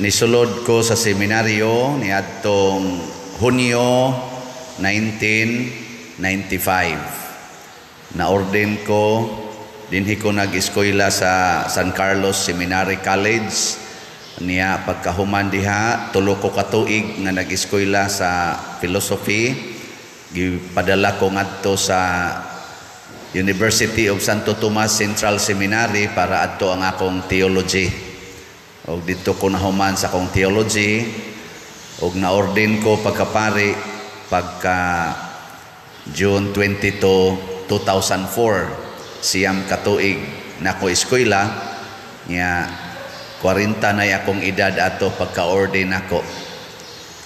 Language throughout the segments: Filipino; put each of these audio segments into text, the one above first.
Nisulod ko sa seminaryo niadtong Hunyo 1995. Na-ordain ko, dinhi ko nag-eskwela sa San Carlos Seminary College. Niya pagkahuman diha, tulo ko katuig nga nag-eskwela sa philosophy. Gipadala ko ngadto sa University of Santo Tomas Central Seminary para adto ang akong theology. O dito ko nahuman sa akong theology o na-ordain ko pagkapari pagka June 22, 2004 siyam katuig na ko eskwela niya 40 na akong edad ato pagka-ordain ako.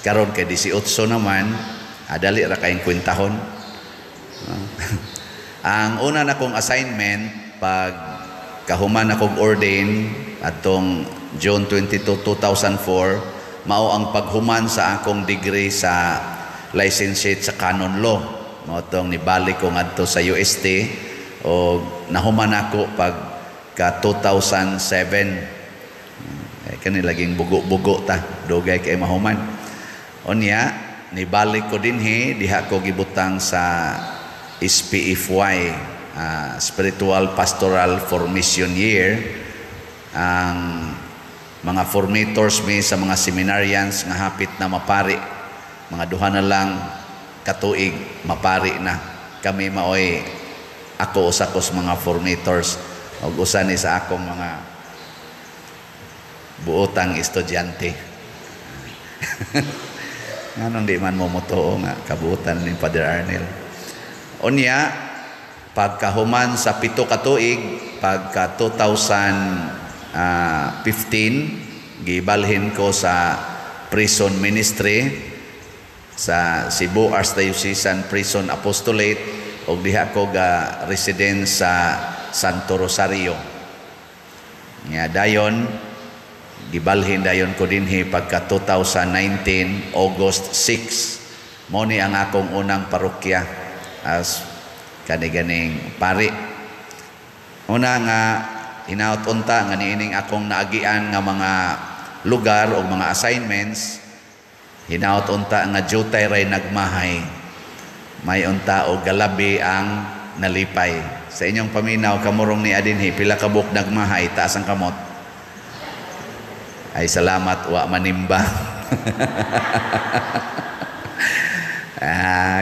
Karon kay 18 naman adali ra kayong kwentahon. Ang una na kong assignment pag kahuman akong ordain atong June 22, 2004, mao ang paghuman sa akong degree sa licentiate sa canon law. Mao tong nibalik ko ngadto sa UST o nahuman ako pagka 2007. Kani laging bugo-bugo ta, dugay kay mahuman. Unya nibalik ko dinhi diha ko gibutang sa SPFY, Spiritual Pastoral Formation Year. Ang mga formators mi sa mga seminarians nga hapit na mapari, mga duha na lang katuig mapari na kami maoy. Ako usa ko sa mga formators ug usa ni sa akong mga buotang estudyante. Nganong di man mo motoo nga kabuotan ni Father Arnel. Unya pagkahuman sa 7 katuig pagka 2015 gibalhin ko sa prison ministry sa Cebu Archdiocesan Prison Apostolate ug diha ko ga resident sa Santo Rosario. Nya dayon gibalhin dayon ko dinhi pagka 2019 August 6. Mo ni ang akong unang parokya as kani-ganing pari. Una nga hinaut-unta nga niining akong naagian nga mga lugar o mga assignments, hinaut-unta nga jutay ray nagmahay, may unta o galabi ang nalipay. Sa inyong paminaw kamurong ni adinhi pila ka buk nagmahay taas ang kamot? Ay salamat wa manimba.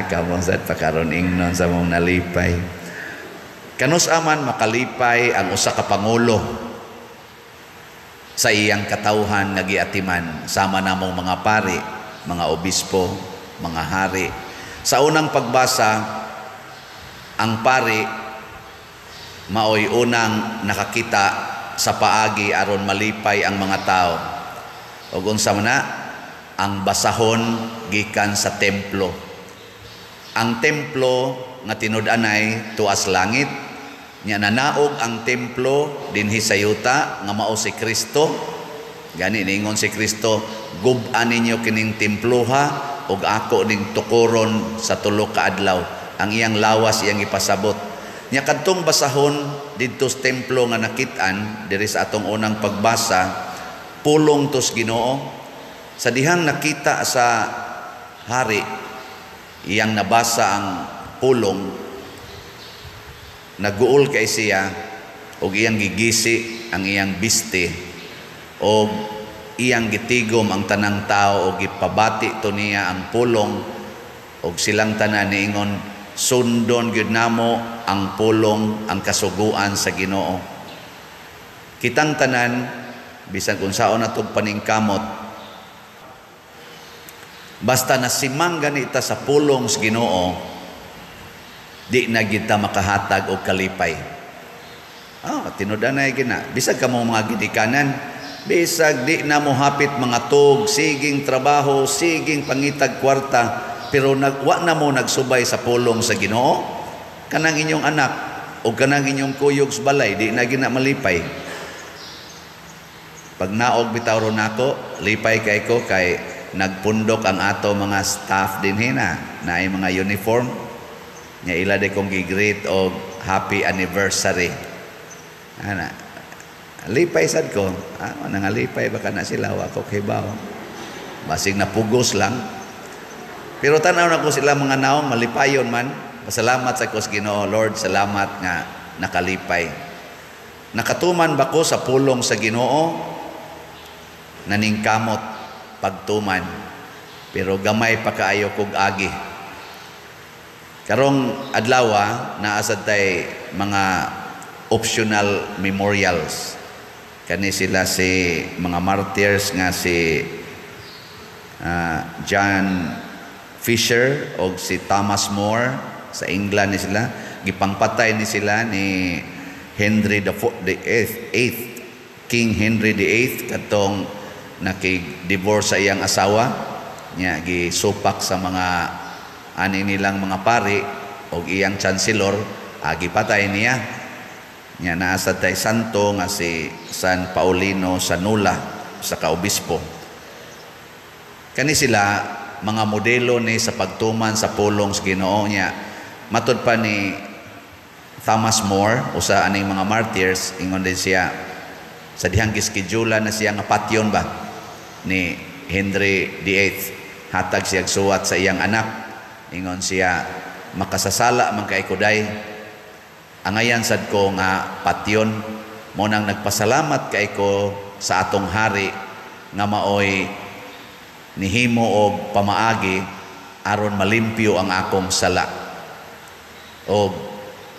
Kamo sad pakaron ingnon sa mong nalipay. Kanus aman makalipay ang usa ka pangulo sa iyang katawhan nga giatiman sama namong mga pari, mga obispo, mga hari. Sa unang pagbasa, ang pari maoy unang nakakita sa paagi aron malipay ang mga tao. Ug unsa man na ang basahon gikan sa templo. Ang templo nga tinud-anay tuas langit, nya nanaog ang templo dinhi sa yuta nga mao si Kristo. Gani ningon si Kristo, gub-an ninyo kining temploha ug ako ning tukuron sa tulo ka adlaw. Ang iyang lawas iyang ipasabot. Nya kadtong basahon didto sa templo nga nakit-an diri sa atong unang pagbasa, pulong tos Ginoo. Sa dihang nakita sa hari, iyang nabasa ang pulong, naguol kay siya og iyang gigisi ang iyang biste og iyang gitigom ang tanang tao og gipabati to niya ang pulong og silang tanan niingon, sundon gyud namo ang pulong, ang kasuguan sa Ginoo. Kitang tanan bisan kung saon natong paningkamot, basta nasimang ganita sa pulong sa Ginoo, di na kita makahatag og kalipay. Tinudanay gina. Bisag ka mo mga gidikanan, bisag di na mo hapit mga tug, siging trabaho, siging pangitag kwarta, pero wa na mo nagsubay sa pulong sa Ginoo, kanang inyong anak o kanang inyong kuyog sa balay, di na gina malipay. Pag naog bitaw ron ako, lipay kay ko kay nagpundok ang ato mga staff din hina na ay mga uniform nya ila de kong gigreet og happy anniversary ana Lipay sad ko. Nangalipay baka na sila, wako kibaw. Basig na pugos lang. Pero tanaw na ko sila mga naong malipayon man. Pasalamat sa ko sa Ginoo, Lord, salamat nga nakalipay. Nakatuman ba ko sa pulong sa Ginoo? Naningkamot pagtuman. Pero gamay pa kaayo kog agi. Karong adlaw naasad tay mga optional memorials. Kani sila si mga martyrs nga si John Fisher o si Thomas More sa England ni sila. Gipangpatay ni sila ni Henry the Eighth, King Henry the Eighth katong nakig-divorce sa iyang asawa. Nya gisupak sa mga ani nilang mga pari o iyang chancellor, gipatay niya. Nya naasa tay santo nga si San Paulino Sanula sa kaobispo. Kani sila mga modelo ni sa pagtuman sa pulong sa Ginoo niya. Matud pa ni Thomas More o sa aning mga martyrs, ingon din siya sa dihang giskidula na siya nga patyon ba ni Henry VIII. Hatag siya suwat sa iyang anak. Ingon siya, makasasala man kay kuday. Angayan sad ko nga patyon mo nang nagpasalamat kay ko sa atong hari nga maoy nihimo og pamaagi aron malimpyo ang akong sala. O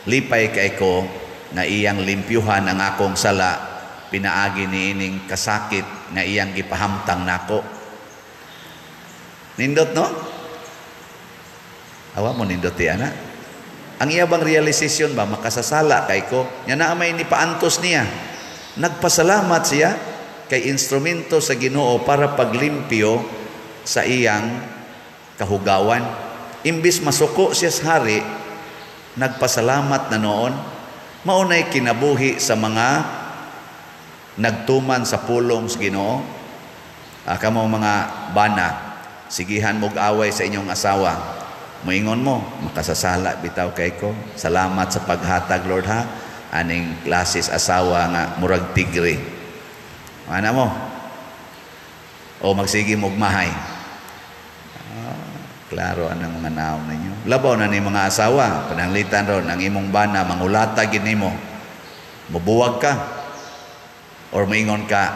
lipay kay ko nga iyang limpyuhan ang akong sala, pinaagi niining kasakit nga iyang gipahamtang nako. Nindot no? Awa mo nindot ana. Ang iya bang realization ba makasasala kay ko? Nya na may nipaantos niya. Nagpasalamat siya kay instrumento sa Ginoo para paglimpyo sa iyang kahugawan. Imbis masuko siya sa hari, nagpasalamat na noon. Maunay kinabuhi sa mga nagtuman sa pulong sa Ginoo. Kamo mga bana, sigihan mog away sa inyong asawa. Moingon mo, makasasala bitaw kay ko. Salamat sa paghatag, Lord ha. Aning klases asawa nga murag tigre. Ano mo? O magsige mog mahay. Klaro anang mga naong ninyo. Labaw na ni mga asawa, pananglitan ron, ang imong bana, mangulata ginimo. Mubuwag ka. Or maingon ka,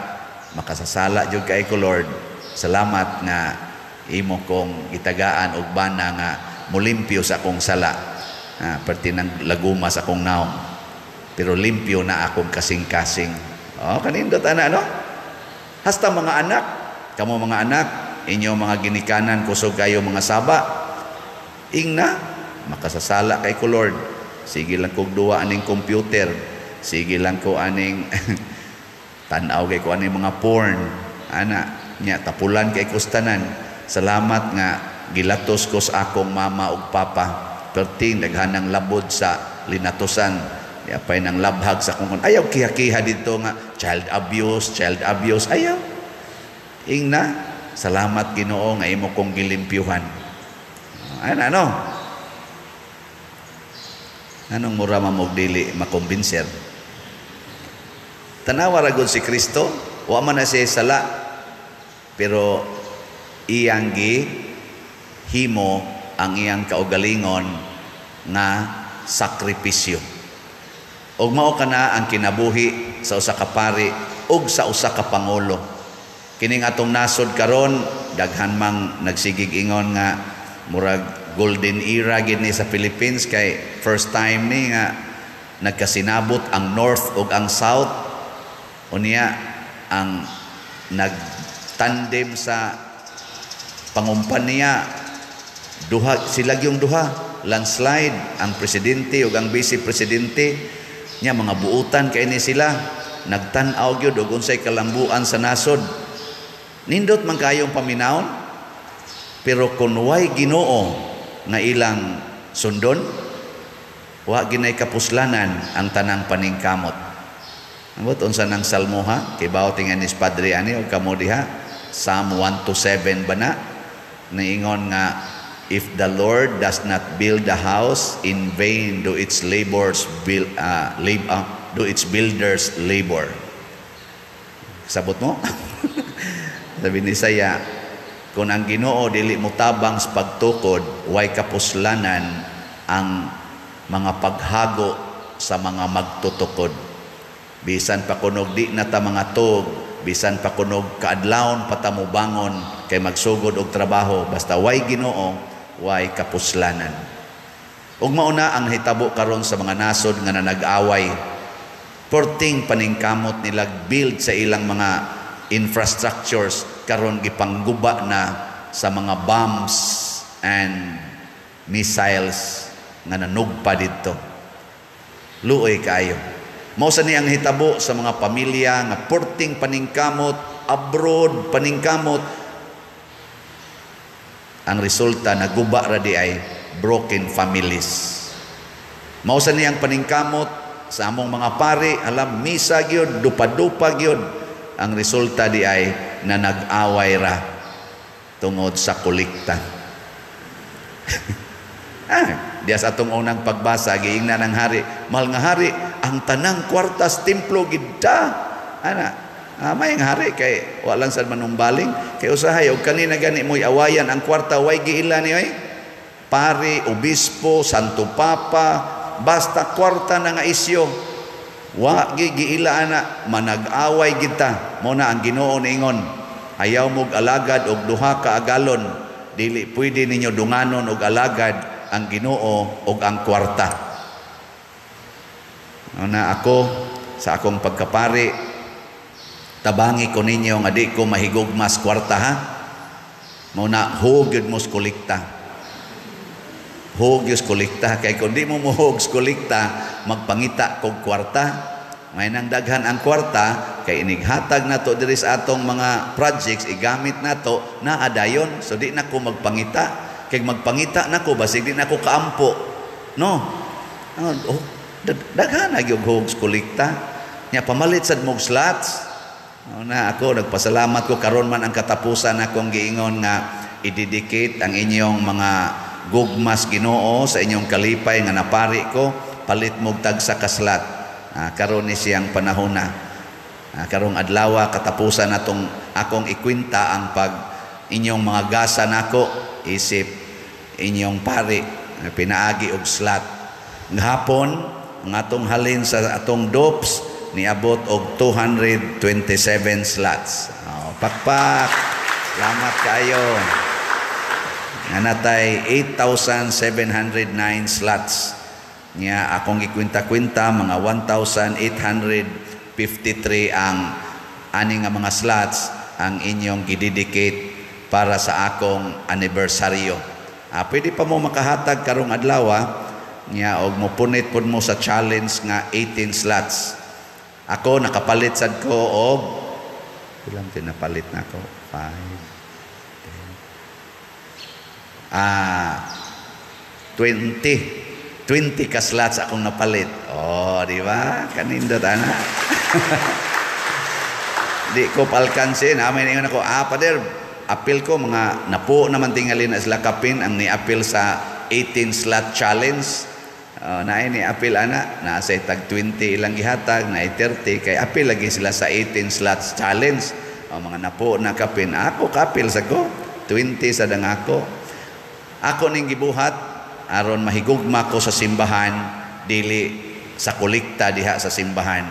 makasasala jud kay ko, Lord. Salamat nga imo kong itagaan og bana nga mulimpyo sa akong sala. Perti ng laguma sa akong naong. Pero limpyo na akong kasing-kasing. Kanindot ana, no? Hasta mga anak, kamo mga anak, inyo mga ginikanan, kusog kayo mga saba. Ingna, makasasala kay ko, Lord. Sige lang kog duwa aning computer. Sige lang ko aning tanaw kay ko aning mga porn. Ana, nya tapulan kay kustanan. Salamat nga gilatos ko sa akong mama ug papa. Perting daghanang labod sa linatosan. Yapay nang labhag sa akong ayaw kiha-kiha dito nga child abuse. Ayaw. Ingna, salamat Ginoo nga imo kong gilimpyuhan. Ano? Anong mura mamog dili makumbinser? Tanawa ra gud si Kristo, wa man na siya sala. Pero iyang himo ang iyang kaugalingon nga sakripisyo. Og mao kana ang kinabuhi sa usa ka pari ug sa usa ka pangulo. Kining atong nasod karon daghan mang nagsigig ingon nga murag golden era gid ni sa Philippines kay first time ni nga nagkasinabot ang North ug ang South. Unya ang nagtandem sa pangumpanya sila yung duha landslide ang presidente ug ang vice presidente nya mga buutan kay ni sila nagtan-aw gyud og unsay kalambuan sa nasod. Nindot man kayong paminawon pero kun way Ginoo nga ilang sundon wa ginay kapuslanan ang tanang paningkamot. Ambot unsa nang salmo ha kay bawo tingan ni Padre ani og kamo diha Psalm 1:7 ba na niingon nga if the Lord does not build the house, in vain do its builders labor. Sabot mo? Sabi ni Saya, kung ang Ginoo dili mo tabang sa pagtukod, way kapuslanan ang mga paghago sa mga magtutukod. Bisan pa kunog di na ta mga tug, bisan pa kunog kaadlawon patamubangon kay magsugod og trabaho, basta way Ginoo, way kapuslanan. Ug mauna ang hitabo karon sa mga nasod nga nanag-away, porting paningkamot nila build sa ilang mga infrastructures karon gipangguba na sa mga bombs and missiles nga nanugpa didto. Luoy kayo. Mao sa ni ang hitabo sa mga pamilya nga porting paningkamot, abroad paningkamot. Ang resulta naguba ra di ay broken families. Mao sa ni ang paningkamot sa among mga pari, alam misa gyud, dupa-dupa gyud. Ang resulta di ay na nag-away ra tungod sa kolekta. Diya sa atong unang pagbasa, giingnan ng hari, mahal nga hari, ang tanang kwartas templo gidda. May nga hari, kay walang sad manumbaling, kay usahay, o kanina gani mo'y awayan, ang kwarta, way giila ni, pari, obispo, santo papa, basta kwarta na nga isyo, wa giila na, manag-away kita, mo na ang Ginoo ningon, ayaw mog alagad og duha ka agalon, dili pwede ninyo dunganon og alagad ang Ginoo og ang kwarta. Na ako sa akong pagkapari, tabangi ko ninyo nga di ko mahigugmas kwarta ha. Mao na hugid mo kolekta. Hugyos kolekta kay kun di mo muhog kolekta magpangita kog kwarta. May nang daghan ang kwarta kay inighatag nato diri sa atong mga projects igamit nato na adayon, so di na ko magpangita. Kay magpangita nako basig di nako kaampo. No. Daghan ag yung hogs kolekta. Nya pamalit sad mog slots. Na ako nagpasalamat ko karon man ang katapusan akong giingon nga i-dedicate ang inyong mga gugmas Ginoo sa inyong kalipay nga napari ko, palit mog tagsa ka slot. Karon ni siyang panahon na. Karong adlaw katapusan natong akong ikwinta ang pag inyong mga gasa nako isip inyong pari pinaagi og slot ngahapon ang atong halin sa atong DOPS niabot og 227 slots. Pakpak, salamat kayo. Nga natay 8,709 slots niya akong ikwinta-kwinta, mga 1,853 ang ani nga mga slots ang inyong gidedicate para sa akong anibersaryo. Pwede pa mo makahatag karong adlaw niya og mopunit pud mo sa challenge nga 18 slots. Ako nakapalit sad ko og ilang tinapalit nako 20 ka slots akong napalit. Di ba? Kanindot ana. Di ko palkansin. Amin ingon ako, pader, apil ko mga napo naman tingali na sila kapin ang ni-apil sa 18 slot challenge. Na ini apil ana, na sa tag 20 ilang gihatag, na 30 kay apil lagi sila sa 18 slots challenge. Mga napo na kapin, ako kapil sa ko 20 sa dang ako ning gibuhat aron mahigugma ko sa simbahan dili sa kolekta diha sa simbahan.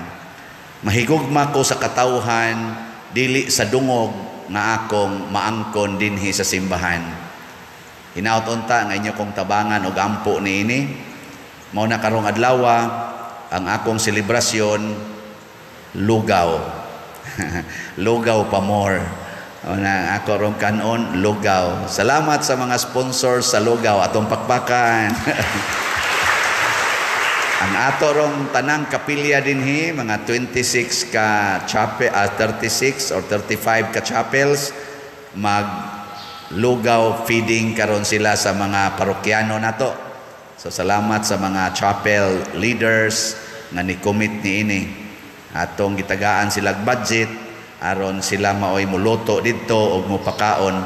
Mahigugma ko sa katawhan dili sa dungog nga akong maangkon dinhi sa simbahan. Hinaut unta nga inyo kong tabangan og ampo niini. Mao na karong adlaw ang akong selebrasyon lugaw. Lugaw pa more. Na ako rong kanon lugaw. Salamat sa mga sponsors sa lugaw atong pakpakan. Ang ato rong tanang kapilya dinhi mga 26 ka chapel, 36 or 35 ka chapels mag lugaw feeding karon sila sa mga parokyano nato. So salamat sa mga chapel leaders nga ni-commit niini. Atong gitagaan silang budget aron sila maoy muluto didto og mopakaon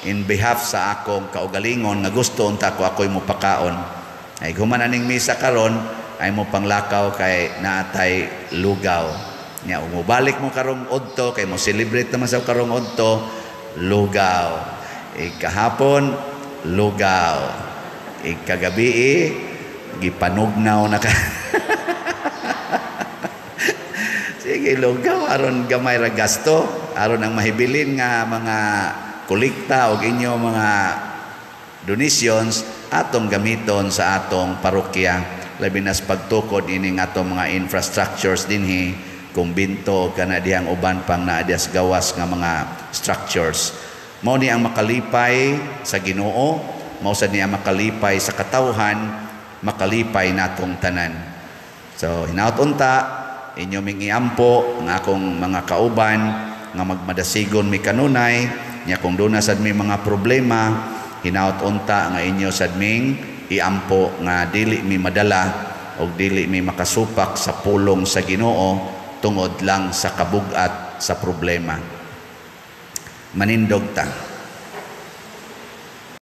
in behalf sa akong kaugalingon nga gusto unta ko ako'y mopakaon. Ay human aning misa karon ay mo panglakaw kay naatay lugaw. Nya umubalik mo karong udto kay mo celebrate naman sa karong udto, lugaw. Ikahapon, lugaw. Ikagabi, gipanugnaw na ka. Sige, lugaw aron gamay ra gasto, aron ang mahibilin nga mga kolekta o inyo mga donations atong gamiton sa atong parokya, labi nas pagtukod ining atong mga infrastructures dinhi, kumbinto kana dihang uban pang naa dias gawas nga mga structures. Mao ni ang makalipay sa Ginoo, mao sad ni ang makalipay sa katawhan, makalipay natong tanan. So hinaut unta inyo ming iampo nga akong mga kauban nga magmadasigon mi kanunay nya kung doon na sad may mga problema, hinaut unta nga inyo sad ming iampo nga dili mi madala o dili mi makasupak sa pulong sa Ginoo tungod lang sa kabugat sa problema. Manindog ta.